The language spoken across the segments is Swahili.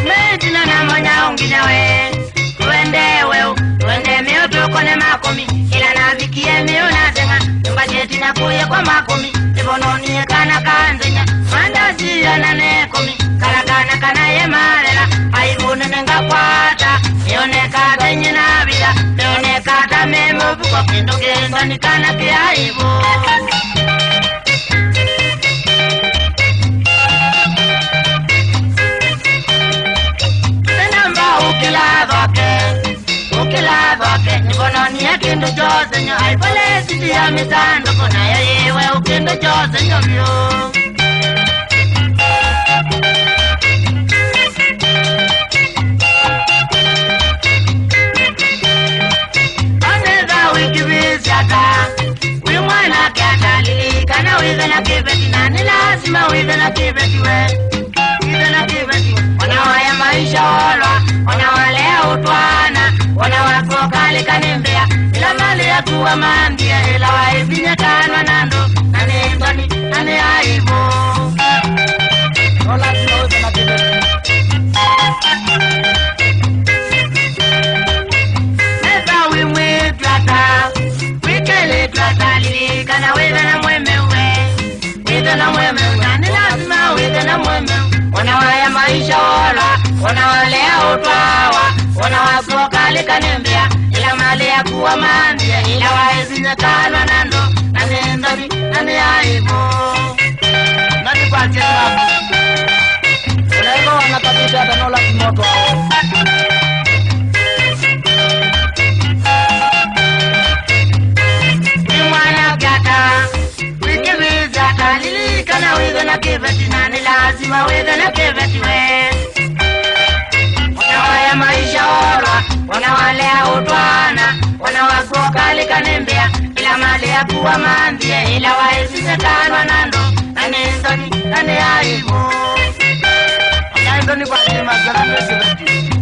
Medina na monya ongina we Wende meo tukone makomi Ila navikie meo nasenga Nyumba jeti na kuye kwa makomi Ibononie kana kanzenya Mandasi ya nane komi Kalakana kana ye marela Haibune nenga kwata Yone kata inye nabida Yone kata memo Bukwa kendo kendo nikana kia ibu Senamba ukila vake Nibononie kendo jose nyo Haipole siti ya misando Kona ya yewe ukendo jose nyo vyo Wanawaya maisha olwa Wanawalea utwana Wanawakokali kanembea Ila mali ya kuwa mandia Ila waizinya kanwa nando Nane mbani, nane aibu Ola sinaweza na kibeti Nesa wimwe plata Wikele plata Lilika na weza na mwemewe Weza na mwemewe Nani lazima weza na mwemewe Wanawaya maisha ola Wanawalea utwawa Wanawakokali kanembea Ila mali ya kuwa mandia Ila waizinya kanwa nando Nane mbani, nane aibu Nani kwa chema Unaigo wanatabita hata nola kimoto Nimwana kata Wikibiza kalilika na wiga na kibeti Nani lazima wiga na kibeti we Wanawaya maisha orwa Wanawalea utwana Wanawakokali kanembea Ila mali ya kuwa mandie Ila waizise kanwa nando Nani ndoni, nani aibu Ndoni kwa jima Zalame kibeti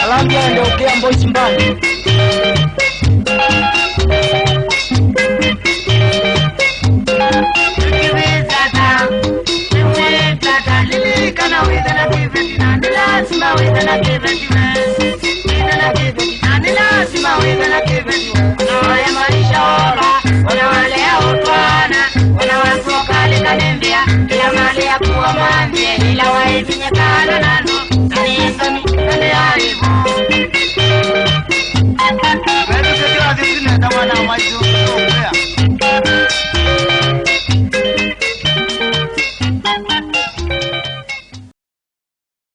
Alambia ndio ukia mboi chimbani Wanawaya maisha ola Wanawalea utwana Wanawakokali kanembea Ila mali ya kuwa mandie Ila waizinye kana nando